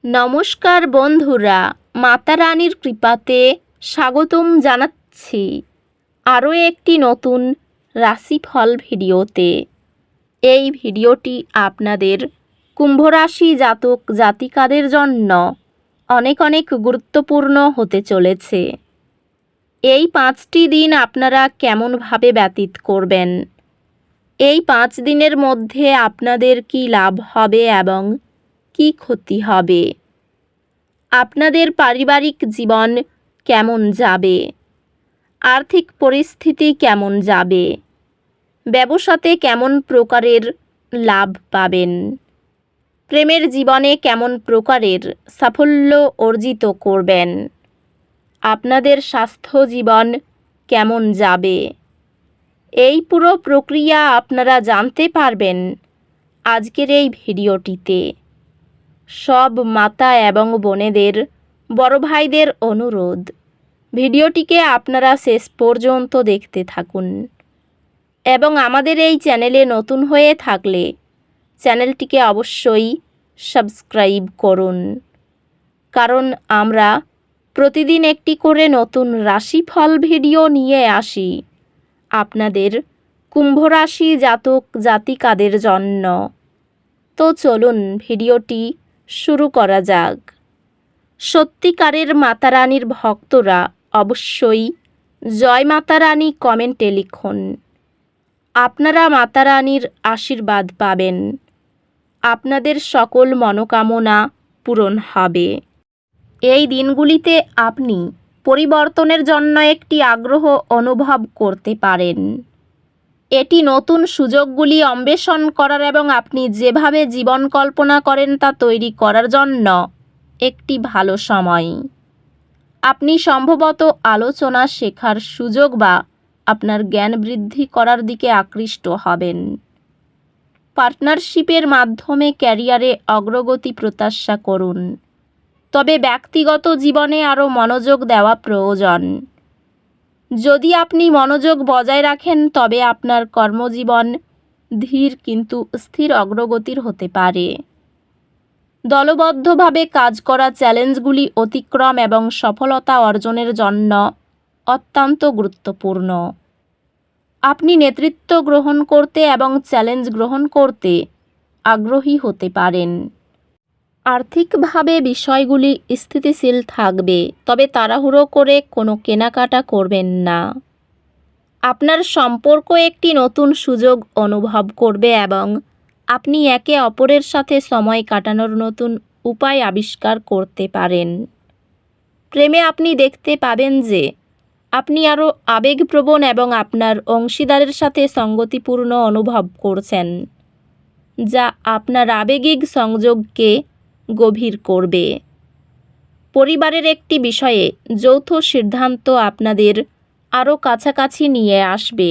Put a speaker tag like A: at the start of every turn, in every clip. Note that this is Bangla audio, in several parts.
A: নমস্কার বন্ধুরা, মাতা রানীর কৃপাতে স্বাগতম জানাচ্ছি আরও একটি নতুন রাশিফল ভিডিওতে। এই ভিডিওটি আপনাদের কুম্ভ রাশি জাতক জাতিকাদের জন্য অনেক অনেক গুরুত্বপূর্ণ হতে চলেছে। এই 5টি দিন আপনারা কেমনভাবে ব্যতীত করবেন, এই 5 দিনের মধ্যে আপনাদের কি লাভ হবে এবং কি ক্ষতি হবে, আপনাদের পারিবারিক জীবন কেমন যাবে, আর্থিক পরিস্থিতি কেমন যাবে, ব্যবসাতে কেমন প্রকারের লাভ পাবেন, প্রেমের জীবনে কেমন প্রকারের সাফল্য অর্জিত করবেন, আপনাদের স্বাস্থ্য জীবন কেমন যাবে, এই পুরো প্রক্রিয়া আপনারা জানতে পারবেন আজকের এই ভিডিওটিতে। সব মাতা এবং বোনেদের, বড় ভাইদের অনুরোধ, ভিডিওটিকে আপনারা শেষ পর্যন্ত দেখতে থাকুন এবং আমাদের এই চ্যানেলে নতুন হয়ে থাকলে চ্যানেলটিকে অবশ্যই সাবস্ক্রাইব করুন, কারণ আমরা প্রতিদিন একটি করে নতুন রাশিফল ভিডিও নিয়ে আসি আপনাদের কুম্ভ রাশি জাতক জাতিকাদের জন্য। তো চলুন ভিডিওটি শুরু করা যাক। সত্যিকারের মাতা রানীর ভক্তরা অবশ্যই জয় মাতা রানী কমেন্টে লিখুন। আপনারা মাতা রানীর আশীর্বাদ পাবেন, আপনাদের সকল মনোকামনা পূরণ হবে। এই দিনগুলিতে আপনি পরিবর্তনের জন্য একটি আগ্রহ অনুভব করতে পারেন। এটি নতুন সুযোগগুলি অন্বেষণ করার এবং আপনি যেভাবে জীবন কল্পনা করেন তা তৈরি করার জন্য একটি ভালো সময়। আপনি সম্ভবত আলোচনা শেখার সুযোগ বা আপনার জ্ঞান বৃদ্ধি করার দিকে আকৃষ্ট হবেন। পার্টনারশিপের মাধ্যমে ক্যারিয়ারে অগ্রগতি প্রত্যাশা করুন, তবে ব্যক্তিগত জীবনে আরও মনোযোগ দেওয়া প্রয়োজন। যদি আপনি মনোযোগ বজায় রাখেন তবে আপনার কর্মজীবন ধীর কিন্তু স্থির অগ্রগতির হতে পারে। দলবদ্ধভাবে কাজ করা চ্যালেঞ্জগুলি অতিক্রম এবং সফলতা অর্জনের জন্য অত্যন্ত গুরুত্বপূর্ণ। আপনি নেতৃত্ব গ্রহণ করতে এবং চ্যালেঞ্জ গ্রহণ করতে আগ্রহী হতে পারেন। আর্থিকভাবে বিষয়গুলি স্থিতিশীল থাকবে, তবে তাড়াহুড়ো করে কোনো কেনাকাটা করবেন না। আপনার সম্পর্ক একটি নতুন সুযোগ অনুভব করবে এবং আপনি একে অপরের সাথে সময় কাটানোর নতুন উপায় আবিষ্কার করতে পারেন। প্রেমে আপনি দেখতে পাবেন যে আপনি আরও আবেগপ্রবণ এবং আপনার অংশীদারের সাথে সঙ্গতিপূর্ণ অনুভব করছেন, যা আপনার আবেগিক সংযোগকে গভীর করবে। পরিবারের একটি বিষয়ে যৌথ সিদ্ধান্ত আপনাদের আরও কাছাকাছি নিয়ে আসবে।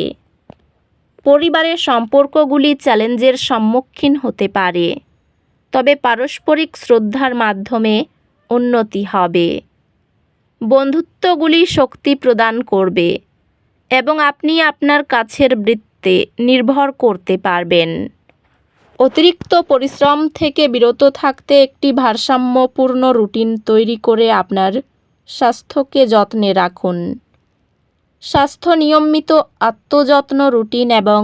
A: পরিবারের সম্পর্কগুলি চ্যালেঞ্জের সম্মুখীন হতে পারে, তবে পারস্পরিক শ্রদ্ধার মাধ্যমে উন্নতি হবে। বন্ধুত্বগুলি শক্তি প্রদান করবে এবং আপনি আপনার কাছের বৃত্তে নির্ভর করতে পারবেন। অতিরিক্ত পরিশ্রম থেকে বিরত থাকতে একটি ভারসাম্যপূর্ণ রুটিন তৈরি করে আপনার স্বাস্থ্যকে যত্নে রাখুন। স্বাস্থ্য নিয়মিত আত্মযত্ন রুটিন এবং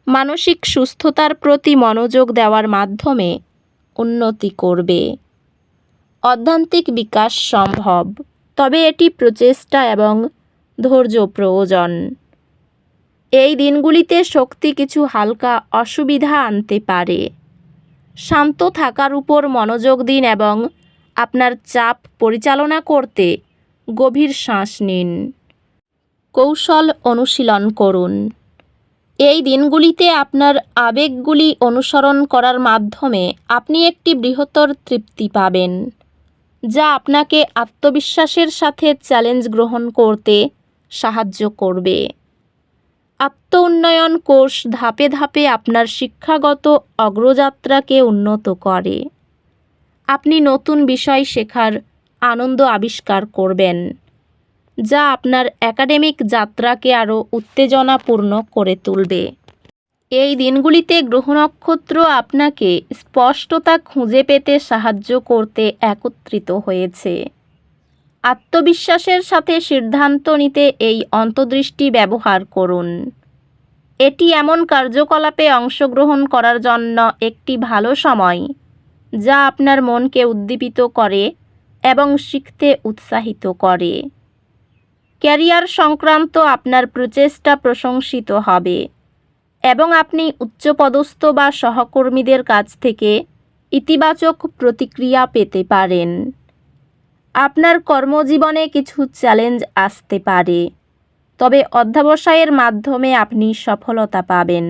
A: মানসিক সুস্থতার প্রতি মনোযোগ দেওয়ার মাধ্যমে উন্নতি করবে। অধ্যাত্মিক বিকাশ সম্ভব, তবে এটি প্রচেষ্টা এবং ধৈর্য প্রয়োজন। এই দিনগুলিতে শক্তি কিছু হালকা অসুবিধা আনতে পারে। শান্ত থাকার উপর মনোযোগ দিন এবং আপনার চাপ পরিচালনা করতে গভীর শ্বাস নিন। কৌশল অনুশীলন করুন। এই দিনগুলিতে আপনার আবেগগুলি অনুসরণ করার মাধ্যমে আপনি একটি বৃহত্তর তৃপ্তি পাবেন, যা আপনাকে আত্মবিশ্বাসের সাথে চ্যালেঞ্জ গ্রহণ করতে সাহায্য করবে। আত্ম-উন্নয়ন কোর্স ধাপে ধাপে আপনার শিক্ষাগত অগ্রযাত্রাকে উন্নত করে। আপনি নতুন বিষয় শেখার আনন্দ আবিষ্কার করবেন, যা আপনার একাডেমিক যাত্রাকে আরও উত্তেজনাপূর্ণ করে তুলবে। এই দিনগুলিতে গ্রহ নক্ষত্র আপনাকে স্পষ্টতা খুঁজে পেতে সাহায্য করতে একত্রিত হয়েছে। আত্মবিশ্বাসের সাথে সিদ্ধান্ত নিতে এই অন্তর্দৃষ্টি ব্যবহার করুন। এটি এমন কার্যকলাপে অংশগ্রহণ করার জন্য একটি ভালো সময় যা আপনার মনকে উদ্দীপিত করে এবং শিখতে উৎসাহিত করে। ক্যারিয়ার সংক্রান্ত আপনার প্রচেষ্টা প্রশংসিত হবে এবং আপনি উচ্চপদস্থ বা সহকর্মীদের কাছ থেকে ইতিবাচক প্রতিক্রিয়া পেতে পারেন। আপনার কর্মজীবনে কিছু চ্যালেঞ্জ আসতে পারে, তবে অধ্যবসায়ের মাধ্যমে আপনি সফলতা পাবেন।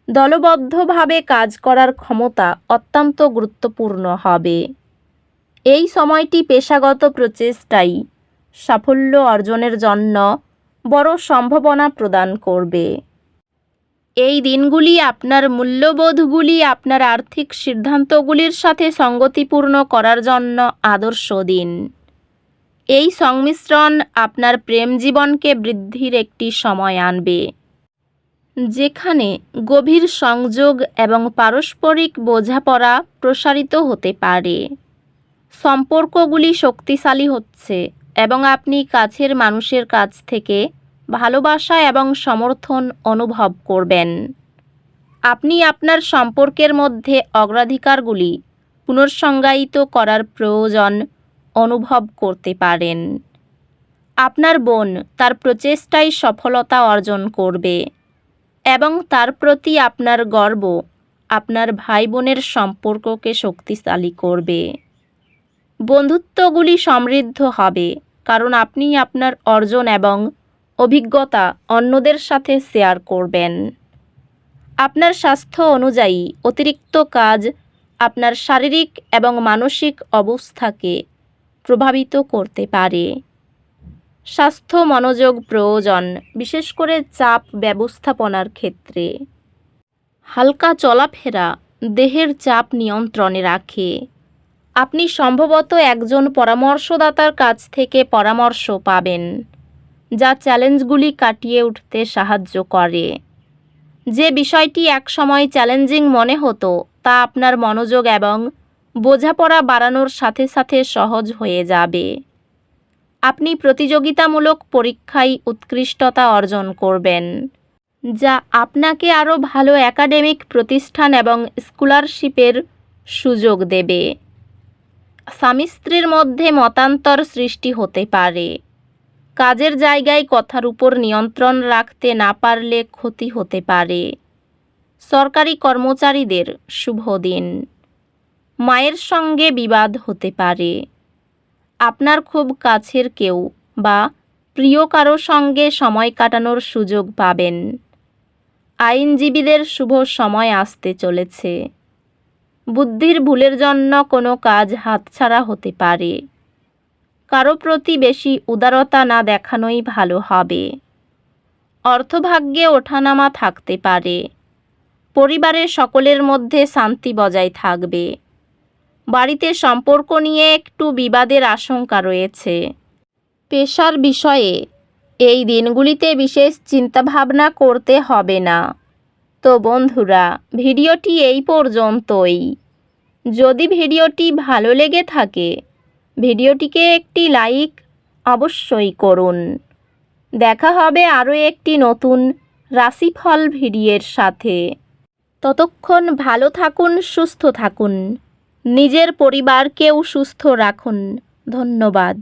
A: দলবদ্ধভাবে কাজ করার ক্ষমতা অত্যন্ত গুরুত্বপূর্ণ হবে। এই সময়টি পেশাগত প্রচেষ্টায় সাফল্য অর্জনের জন্য বড় সম্ভাবনা প্রদান করবে। এই দিনগুলি আপনার মূল্যবোধগুলি আপনার আর্থিক সিদ্ধান্তগুলির সাথে সঙ্গতিপূর্ণ করার জন্য আদর্শ দিন। এই সংমিশ্রণ আপনার প্রেম জীবনকে বৃদ্ধির একটি সময় আনবে, যেখানে গভীর সংযোগ এবং পারস্পরিক বোঝাপড়া প্রসারিত হতে পারে। সম্পর্কগুলি শক্তিশালী হচ্ছে এবং আপনি কাছের মানুষের কাছ থেকে ভালোবাসা এবং সমর্থন অনুভব করবেন। আপনি আপনার সম্পর্কের মধ্যে অগ্রাধিকারগুলি পুনর্সংজ্ঞায়িত করার প্রয়োজন অনুভব করতে পারেন। আপনার বোন তার প্রচেষ্টায় সফলতা অর্জন করবে এবং তার প্রতি আপনার গর্ব আপনার ভাই বোনের সম্পর্ককে শক্তিশালী করবে। বন্ধুত্বগুলি সমৃদ্ধ হবে কারণ আপনি আপনার অর্জন এবং অভিজ্ঞতা অন্যদের সাথে শেয়ার করবেন। আপনার স্বাস্থ্য অনুযায়ী অতিরিক্ত কাজ আপনার শারীরিক এবং মানসিক অবস্থাকে প্রভাবিত করতে পারে। স্বাস্থ্য মনোযোগ প্রয়োজন, বিশেষ করে চাপ ব্যবস্থাপনার ক্ষেত্রে। হালকা চলাফেরা দেহের চাপ নিয়ন্ত্রণে রাখে। আপনি সম্ভবত একজন পরামর্শদাতার কাছ থেকে পরামর্শ পাবেন, যা চ্যালেঞ্জগুলি কাটিয়ে উঠতে সাহায্য করে। যে বিষয়টি একসময় চ্যালেঞ্জিং মনে হতো তা আপনার মনোযোগ এবং বোঝাপড়া বাড়ানোর সাথে সাথে সহজ হয়ে যাবে। আপনি প্রতিযোগিতামূলক পরীক্ষায় উৎকৃষ্টতা অর্জন করবেন, যা আপনাকে আরও ভালো একাডেমিক প্রতিষ্ঠান এবং স্কলারশিপের সুযোগ দেবে। স্বামী স্ত্রীর মধ্যে মতান্তর সৃষ্টি হতে পারে। কাজের জায়গায় কথার উপর নিয়ন্ত্রণ রাখতে না পারলে ক্ষতি হতে পারে। সরকারি কর্মচারীদের শুভ দিন। মায়ের সঙ্গে বিবাদ হতে পারে। আপনার খুব কাছের কেউ বা প্রিয় কারো সঙ্গে সময় কাটানোর সুযোগ পাবেন। আইনজীবীদের শুভ সময় আসতে চলেছে। বুদ্ধির ভুলের জন্য কোনো কাজ হাতছাড়া হতে পারে। কারো প্রতি বেশি উদারতা না দেখানোই ভালো হবে। অর্থভাগ্যে ওঠানামা থাকতে পারে। পরিবারের সকলের মধ্যে শান্তি বজায় থাকবে। বাড়িতে সম্পর্ক নিয়ে একটু বিবাদের আশঙ্কা রয়েছে। পেশার বিষয়ে এই দিনগুলিতে বিশেষ চিন্তাভাবনা করতে হবে না। তো বন্ধুরা, ভিডিওটি এই পর্যন্তই। যদি ভিডিওটি ভালো লেগে থাকে, ভিডিওটিকে একটি লাইক অবশ্যই করুন। দেখা হবে আরও একটি নতুন রাশিফল ভিডিওর সাথে। ততক্ষণ ভালো থাকুন, সুস্থ থাকুন, নিজের পরিবারকেও সুস্থ রাখুন। ধন্যবাদ।